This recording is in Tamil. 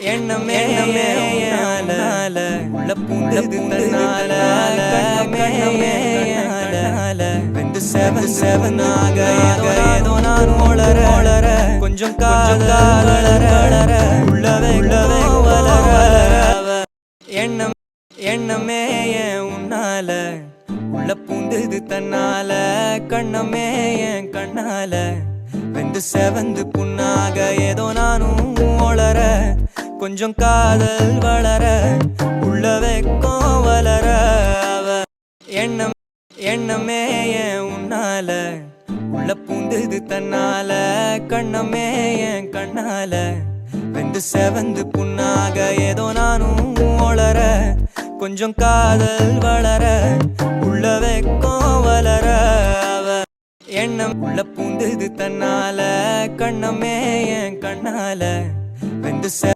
எண்ணமே உள்ள பூந்தது தன்னால கண்ணமே வெந்து செவனாக ஏதோ நான் ஒளர கொஞ்சம் காதலர உள்ளவே வளர எண்ணமே உன்னால உள்ள பூந்தது தன்னால கண்ணமே என் கண்ணால வெந்து செவந்து புண்ணாக ஏதோ நானும் ஒளர கொஞ்சம் காதல் வளர உள்ள வெக்கம் வளர எண்ணமே உன்னால உள்ள பூந்தது தன்னால கண்ணமே என் கண்ணால வெந்து செவந்து புண்ணாக ஏதோ நானும் ஒளர கொஞ்சம் காதல் வளர உள்ள வெக்கம் வளர எண்ணம் உள்ள பூந்தது தன்னால கண்ணமே என் கண்ணால வெந்து